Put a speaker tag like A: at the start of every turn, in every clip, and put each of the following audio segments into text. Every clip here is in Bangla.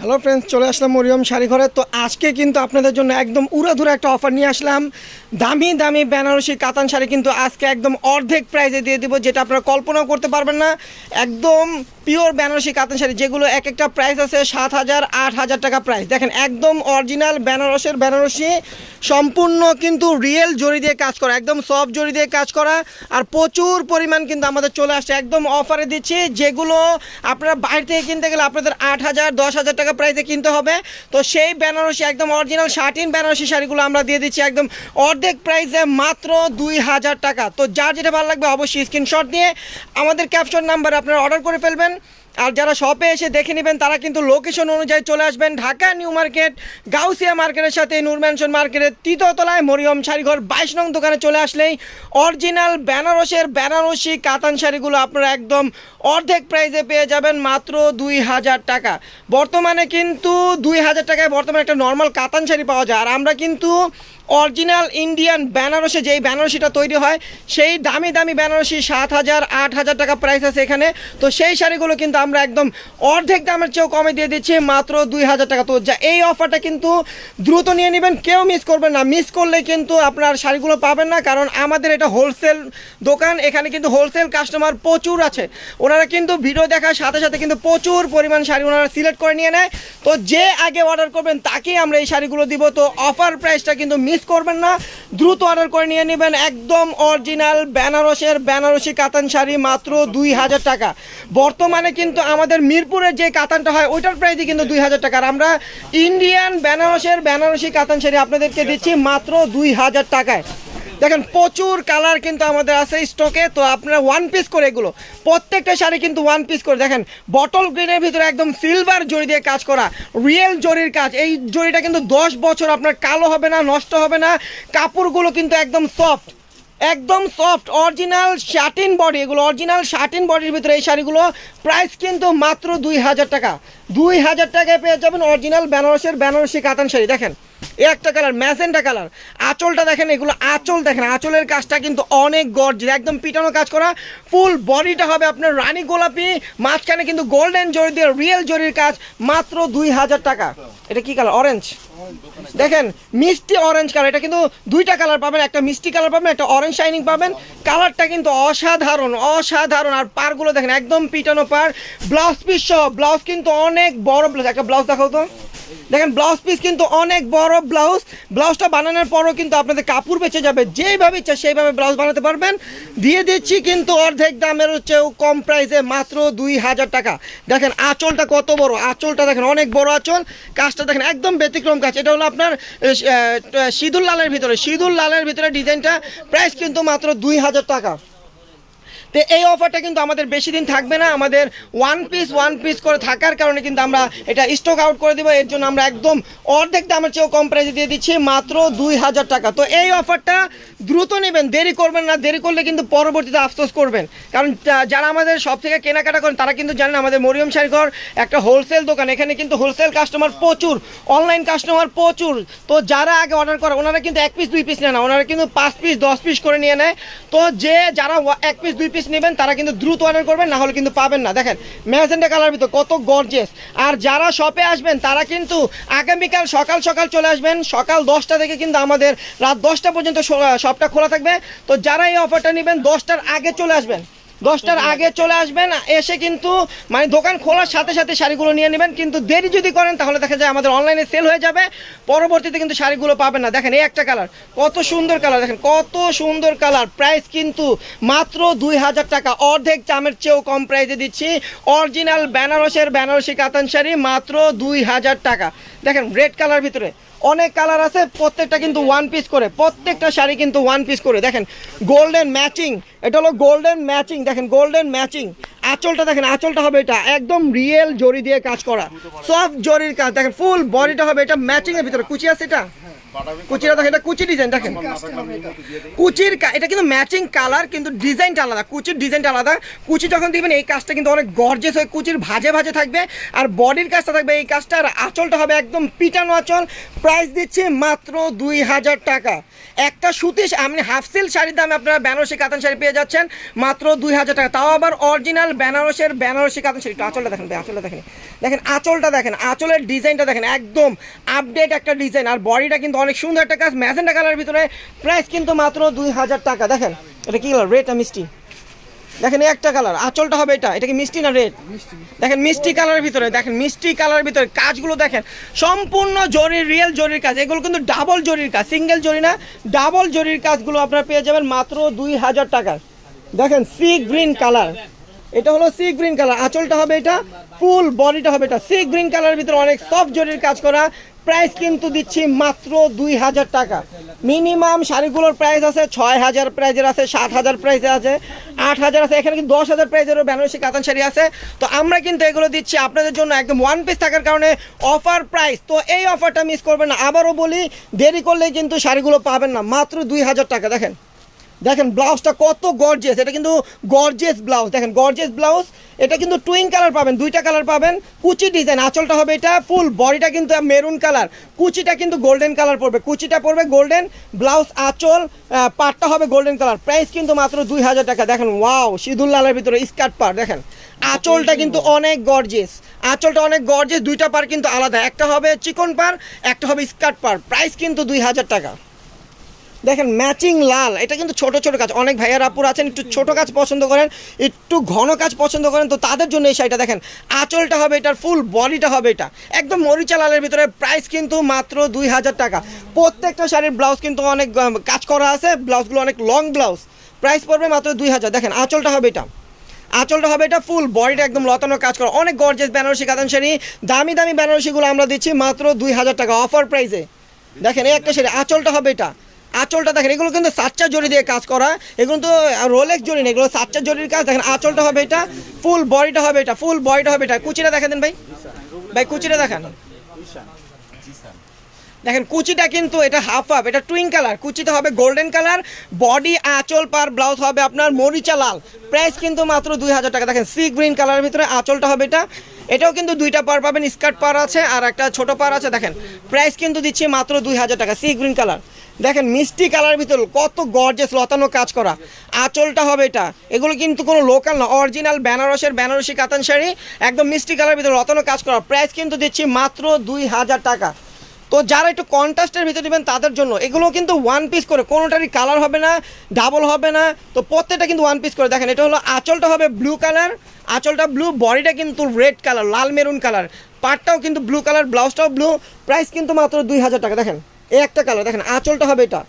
A: হ্যালো ফ্রেন্ডস, চলে আসলাম মরিয়ম শাড়ি ঘরে। তো আজকে কিন্তু আপনাদের জন্য একদম উড়াধুরা একটা অফার নিয়ে আসলাম। দামি দামি বেনারসি কাতান শাড়ি কিন্তু আজকে একদম অর্ধেক প্রাইসে দিয়ে দিব, যেটা আপনারা কল্পনাও করতে পারবেন না। একদম পিওর বেনারসি কাতান শাড়ি, যেগুলো এক একটা প্রাইস আছে 7,000 8,000 টাকা প্রাইস। দেখেন একদম অরিজিনাল বেনারসের বেনারসি, সম্পূর্ণ কিন্তু রিয়েল জরি দিয়ে কাজ করা, একদম সফট জরি দিয়ে কাজ করা, আর প্রচুর পরিমাণ কিন্তু আমাদের চলে আসছে। একদম অফারে দিচ্ছি, যেগুলো আপনারা বাইরে থেকে কিনতে গেলে আপনাদের 8,000 10,000 টাকা প্রাইসে কিনতে হবে। তো সেই বেনারসি একদম অরিজিনাল শাটিন বেনারসি শাড়িগুলো আমরা দিয়ে দিচ্ছি একদম অর্ধেক প্রাইসে মাত্র 2,000 টাকা। তো যার যেটা ভালো লাগবে অবশ্যই স্ক্রিনশট দিয়ে আমাদের ক্যাপশন নাম্বারে আপনারা অর্ডার করে ফেলবেন। আর যারা শপে এসে দেখে নেবেন তারা কিন্তু লোকেশন অনুযায়ী চলে আসবেন। ঢাকা নিউ মার্কেট গাউসিয়া মার্কেটের সাথে নূর ম্যানশন মার্কেটের তৃতীয়তলায় মরিয়ম শাড়িঘর 22 নং দোকানে চলে আসলেই অরিজিনাল বেনারসের বেনারসি কাতান শাড়িগুলো আপনারা একদম অর্ধেক প্রাইসে পেয়ে যাবেন মাত্র 2,000 টাকা। বর্তমানে কিন্তু 2,000 টাকায় বর্তমানে একটা নর্মাল কাতান শাড়ি পাওয়া যায়। আর আমরা কিন্তু অরিজিনাল ইন্ডিয়ান বেনারসি, যেই বেনারসিটা তৈরি হয় সেই দামি দামি বেনারসি 7,000 8,000 টাকা প্রাইস আছে এখানে। তো সেই শাড়িগুলো কিন্তু আমরা একদম অর্ধেক দামের চেয়েও কমে দিয়ে দিচ্ছি মাত্র 2,000 টাকা। তো এই অফারটা কিন্তু দ্রুত নিয়ে নেবেন, কেউ মিস করবেন না। মিস করলে কিন্তু আপনার শাড়িগুলো পাবেন না, কারণ আমাদের এটা হোলসেল দোকান, এখানে কিন্তু হোলসেল কাস্টমার প্রচুর আছে। ওনারা কিন্তু ভিডিও দেখার সাথে সাথে কিন্তু প্রচুর পরিমাণ শাড়ি ওনারা সিলেক্ট করে নিয়ে নেয়। তো যে আগে অর্ডার করবেন তাকেই আমরা এই শাড়িগুলো দিব। তো অফার প্রাইসটা কিন্তু মিস করবেন না, দ্রুত অর্ডার করে নিয়ে নেবেন। একদম অরিজিনাল বেনারসের বেনারসি কাতান শাড়ি মাত্র 2,000 টাকা। বর্তমানে কিন্তু আমাদের মিরপুরের যে কাতানটা হয় ওইটার প্রাইসই কিন্তু 2,000 টাকা। আর আমরা ইন্ডিয়ান বেনারসের বেনারসি কাতান শাড়ি আপনাদেরকে দিচ্ছি মাত্র 2,000 টাকায়। দেখেন প্রচুর কালার কিন্তু আমাদের আছে স্টকে। তো আপনারা ওয়ান পিস করে, এগুলো প্রত্যেকটা শাড়ি কিন্তু ওয়ান পিস করে। দেখেন বটল গ্রিনের ভিতরে একদম সিলভার জরি দিয়ে কাজ করা, রিয়েল জরির কাজ। এই জরিটা কিন্তু 10 বছর আপনার কালো হবে না, নষ্ট হবে না। কাপড়গুলো কিন্তু একদম সফট, একদম সফট অরিজিনাল শাটিন বডি, এগুলো অরিজিনাল শাটিন বডির ভিতরে এই শাড়িগুলো। প্রাইস কিন্তু মাত্র 2,000 টাকা। 2,000 টাকায় পেয়ে যাবেন অরিজিনাল বেনারসের বেনারসি কাতান শাড়ি। দেখেন একটা কালার ম্যাজেন্টা কালার, আঁচলটা দেখেন, এগুলো আঁচল দেখেন, আঁচলের কাজটা কিন্তু অনেক গর্জিয়াস, একদম পিটানো কাজ করা। ফুল বডিটা হবে আপনার রানী গোলাপি, মাঝখানে কিন্তু গোল্ডেন জরি দিয়ে রিয়েল জরির কাজ মাত্র 2,000 টাকা। এটা কি কালার? অরেঞ্জ। দেখেন মিষ্টি অরেঞ্জ কালার, এটা কিন্তু দুইটা কালার পাবেন, একটা মিষ্টি কালার পাবেন, একটা অরেঞ্জ শাইনিং পাবেন। কালারটা কিন্তু অসাধারণ অসাধারণ। আর পারগুলো দেখেন একদম পিটানো পার, ব্লাউজ পিস সহ। ব্লাউজ কিন্তু অনেক বড় ব্লাউজ, একটা ব্লাউজ দেখাও তো। দেখেন ব্লাউজ পিস কিন্তু অনেক বড় ব্লাউজ। ব্লাউজটা বানানোর পরও কিন্তু আপনাদের কাপড় বেঁচে যাবে, যেইভাবে ইচ্ছা সেইভাবে ব্লাউজ বানাতে পারবেন। দিয়ে দিচ্ছি কিন্তু অর্ধেক দামের চেয়েও কম প্রাইসে মাত্র 2,000 টাকা। দেখেন আঁচলটা কত বড়, আঁচলটা দেখেন অনেক বড় আঁচল। কাজটা দেখেন একদম ব্যতিক্রম কাজ। এটা হলো আপনার সিঁদুর লালের ভিতরে, সিঁদুর লালের ভিতরে ডিজাইনটা। প্রাইস কিন্তু মাত্র 2,000 টাকা। তো এই অফারটা কিন্তু আমাদের বেশি দিন থাকবে না। আমাদের ওয়ান পিস করে থাকার কারণে কিন্তু আমরা এটা স্টক আউট করে দেবো। এর জন্য আমরা একদম অর্ধেক দামের চেয়েও কম প্রাইসে দিয়ে দিচ্ছি মাত্র 2,000 টাকা। তো এই অফারটা দ্রুত নেবেন, দেরি করবেন না। দেরি করলে কিন্তু পরবর্তীতে আফসোস করবেন, কারণ যারা আমাদের সব থেকে কেনাকাটা করেন তারা কিন্তু জানেন আমাদের মরিয়ম শাড়িঘর একটা হোলসেল দোকান। এখানে কিন্তু হোলসেল কাস্টমার প্রচুর, অনলাইন কাস্টমার প্রচুর। তো যারা আগে অর্ডার করে ওনারা কিন্তু 1 পিস 2 পিস নেয় না, ওনারা কিন্তু 5 পিস 10 পিস করে নিয়ে নেয়। তো যারা 1 পিস 2 পিস নেবেন তারা কিন্তু দ্রুত অর্ডার করবেন, না হলে কিন্তু পাবেন না। দেখেন ম্যাজেন্টা কালার ভিতর কত গর্জিয়াস। আর যারা শপে আসবেন তারা কিন্তু আগামীকাল সকাল সকাল চলে আসবেন। সকাল 10টা থেকে কিন্তু আমাদের রাত 10টা পর্যন্ত শপটা খোলা থাকবে। তো যারা এই অফারটা নেবেন 10টার আগে চলে আসবেন, 10টার আগে চলে আসবেন। এসে কিন্তু মানে দোকান খোলার সাথে সাথে শাড়িগুলো নিয়ে নেবেন। কিন্তু দেরি যদি করেন তাহলে দেখা যায় আমাদের অনলাইনে সেল হয়ে যাবে, পরবর্তীতে কিন্তু শাড়িগুলো পাবেন না। দেখেন এই একটা কালার, কত সুন্দর কালার, দেখেন কত সুন্দর কালার। প্রাইস কিন্তু মাত্র 2,000 টাকা। অর্ধেক দামের চেয়েও কম প্রাইসে দিচ্ছি অরিজিনাল বেনারসের বেনারসি কাতান শাড়ি মাত্র 2,000 টাকা। দেখেন রেড কালার ভিতরে অনেক কালার আছে, প্রত্যেকটা কিন্তু ওয়ান পিস করে, প্রত্যেকটা শাড়ি কিন্তু ওয়ান পিস করে। দেখেন গোল্ডেন ম্যাচিং, এটা হলো গোল্ডেন ম্যাচিং। দেখেন গোল্ডেন ম্যাচিং আঁচলটা দেখেন, আঁচলটা হবে এটা একদম রিয়েল জরি দিয়ে কাজ করা, সফট জরির কাজ। দেখেন ফুল বডিটা হবে এটা ম্যাচিং এর ভিতরে। কুচি আছে এটা, কুচিটা দেখেন, এটা কুচি ডিজাইন। দেখেন কুচির এটা কিন্তু ম্যাচিং কালার, কিন্তু ডিজাইনটা আলাদা, কুচির ডিজাইনটা আলাদা। কুচি যখন দিবেন এই কাজটা কিন্তু অনেক গর্জিয়াস হয়ে কুচির ভাজে ভাজে থাকবে, আর বডির কাজটা থাকবে এই কাজটা। আর আঁচলটা হবে একদম পিটানো আঁচল। প্রাইস দিচ্ছি মাত্র 2,000 টাকা। একটা সুতি আপনি হাফ সিল্ক শাড়ির দামে আপনারা বেনারসি কাতান শাড়ি পেয়ে যাচ্ছেন মাত্র 2,000 টাকা, তাও আবার অরিজিনাল বেনারসের বেনারসি কাতান শাড়ি। আঁচলটা দেখেন, আঁচলটা দেখেন, দেখেন আঁচলটা দেখেন, আঁচলের ডিজাইনটা দেখেন, একদম আপডেট একটা ডিজাইন। আর বডিটা কিন্তু অনেক সুন্দর একটা কাজ, ম্যাজেন্টা কালারের ভিতরে। প্রাইস কিন্তু মাত্র 2000 টাকা। দেখেন এটা কি কালার? রেড আর মিষ্টি। দেখেন এই একটা কালার, আঁচলটা হবে এটা কি মিষ্টি না রেড? দেখেন মিষ্টি কালারের ভিতরে, দেখেন মিষ্টি কালারের ভিতরে কাজগুলো দেখেন, সম্পূর্ণ জরির, রিয়েল জরির কাজ। এগুলো কিন্তু ডাবল জরির কাজ, সিঙ্গেল জরি না, ডাবল জরির কাজগুলো আপনারা পেয়ে যাবেন মাত্র 2000 টাকা। দেখেন সি গ্রিন কালার, এটা হলো সি গ্রিন কালার, আঁচলটা হবে এটা, ফুল বডিটা হবে এটা। সি গ্রিন কালারের ভিতরে অনেক সফট জরির কাজ করা। প্রাইস কিন্তু দিচ্ছি মাত্র 2000 টাকা। মিনিমাম শাড়িগুলোর প্রাইস আছে 6000 প্রাইজের আছে, 7000 প্রাইজে আছে, 8000 আছে, এখানে কিন্তু 10000 প্রাইজেরও বেনারসি কাতান শাড়ি আছে। তো আমরা কিন্তু এগুলো দিচ্ছি আপনাদের জন্য একদম ওয়ান পিস থাকার কারণে অফার প্রাইস। তো এই অফারটা মিস করবেন না। আবারও বলি, দেরি করলেই কিন্তু শাড়িগুলো পাবেন না, মাত্র 2000 টাকা। দেখেন দেখেন ব্লাউজটা কত গর্জিয়াস, এটা কিন্তু গর্জিয়াস ব্লাউজ। দেখেন গর্জিয়াস ব্লাউজ, এটা কিন্তু টুইন কালার পাবেন, দুইটা কালার পাবেন। কুচি ডিজাইন, আঁচলটা হবে এটা, ফুল বডিটা কিন্তু মেরুন কালার, কুচিটা কিন্তু গোল্ডেন কালার পড়বে, কুচিটা পড়বে গোল্ডেন, ব্লাউজ আঁচল পাটটা হবে গোল্ডেন কালার। প্রাইস কিন্তু মাত্র 2000 টাকা। দেখেন ওয়াও, সিঁদুর লালের ভিতরে স্কার্ট পার। দেখেন আঁচলটা কিন্তু অনেক গর্জিয়াস, আঁচলটা অনেক গর্জিয়াস। দুইটা পার কিন্তু আলাদা, একটা হবে চিকন পার, একটা হবে স্কার্ট পার। প্রাইস কিন্তু 2000 টাকা। দেখেন ম্যাচিং লাল, এটা কিন্তু ছোট ছোট কাজ। অনেক ভাইয়ার আপুর আছেন একটু ছোট কাজ পছন্দ করেন, একটু ঘন কাজ পছন্দ করেন, তো তাদের জন্য এই শাড়িটা। দেখেন আঁচলটা হবে এটার, ফুল বডিটা হবে এটা, একদম মরিচা লালের ভিতরে। প্রাইস কিন্তু মাত্র 2000 টাকা। প্রত্যেকটা শাড়ির ব্লাউজ কিন্তু অনেক কাজ করা আছে, ব্লাউজগুলো অনেক লং ব্লাউজ। প্রাইস পড়বে মাত্র 2000। দেখেন আঁচলটা হবে এটা, আঁচলটা হবে এটা, ফুল বডিটা একদম লতানো কাজ করা, অনেক গর্জিয়াস বেনারসি কাতান শাড়ি। দামি দামি বেনারসিগুলো আমরা দিচ্ছি মাত্র 2000 টাকা অফার প্রাইসে। দেখেন এই একটা শাড়ি, আঁচলটা হবে এটা, আঁচলটা দেখেন, এগুলো কিন্তু সাচ্চা জরি দিয়ে কাজ করা, এগুলো তো রোলেক্স জরি না, এগুলো সাচ্চা জরির কাজ। দেখেন আঁচলটা হবে এটা, ফুল বডিটা হবে এটা, ফুল বডিটা হবে এটা। কুচিটা দেখা দেন ভাই, ভাই কুচিটা দেখান। দেখেন কুচিটা কিন্তু এটা হাফ হাফ, এটা টুইন কালার, কুচিটা হবে গোল্ডেন কালার, বডি আঁচল পার ব্লাউজ হবে আপনার মরিচা লাল। প্রাইস কিন্তু মাত্র 2000 টাকা। দেখেন সি গ্রিন কালারের ভিতরে আঁচলটা হবে এটা, এটাও কিন্তু দুইটা পার পাবেন, স্কার্ট পার আছে আর একটা ছোট পার আছে। দেখেন প্রাইস কিন্তু দিচ্ছি মাত্র 2000 টাকা। সি গ্রিন কালার, দেখেন মিষ্টি কালারের ভিতরে কত গর্জিয়াস লতানো কাজ করা। আঁচলটা হবে এটা, এগুলো কিন্তু কোনো লোকাল না, অরিজিনাল বেনারসের বেনারসি কাতান শাড়ি, একদম মিষ্টি কালারের ভিতরে লতানো কাজ করা। প্রাইস কিন্তু দিচ্ছি মাত্র 2000 টাকা। তো যারা একটু কন্ট্রাস্টের ভিতরে নেবেন তাদের জন্য এগুলো কিন্তু ওয়ান পিস করে, কোনোটারই কালার হবে না, ডাবল হবে না, তো প্রত্যেকটা কিন্তু ওয়ান পিস করে। দেখেন এটা হলো আঁচলটা হবে ব্লু কালার, আঁচলটা ব্লু, বডিটা কিন্তু রেড কালার, লাল মেরুন কালার, পাটটাও কিন্তু ব্লু কালার, ব্লাউজটাও ব্লু। প্রাইস কিন্তু মাত্র 2000 টাকা। দেখেন এই একটা কালার, দেখেন আঁচলটা হবে এটা,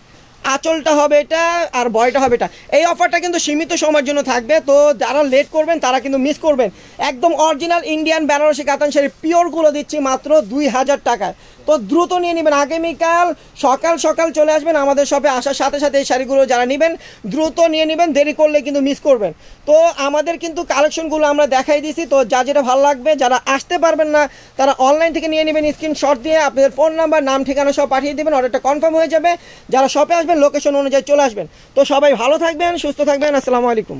A: আঁচলটা হবে এটা আর বয়টা হবে এটা। এই অফারটা কিন্তু সীমিত সময়ের জন্য থাকবে, তো যারা লেট করবেন তারা কিন্তু মিস করবেন। একদম অরিজিনাল ইন্ডিয়ান বেনারসি কাতান শাড়ি পিওরগুলো দিচ্ছি মাত্র 2000 টাকায়। তো দ্রুত নিয়ে নেবেন, আগামীকাল সকাল সকাল চলে আসবেন আমাদের শপে, আসার সাথে সাথে এই শাড়িগুলো যারা নেবেন দ্রুত নিয়ে নেবেন, দেরি করলে কিন্তু মিস করবেন। তো আমাদের কিন্তু কালেকশনগুলো আমরা দেখাই দিছি, তো যা যেটা ভালো লাগবে, যারা আসতে পারবেন না তারা অনলাইন থেকে নিয়ে নেবেন, স্ক্রিনশট দিয়ে আপনাদের ফোন নাম্বার, নাম, ঠিকানা সব পাঠিয়ে দেবেন, অর্ডারটা কনফার্ম হয়ে যাবে। যারা শপে আসবেন লোকেশন অনুযায়ী চলে আসবেন। তো সবাই ভালো থাকবেন, সুস্থ থাকবেন, আসসালামু আলাইকুম।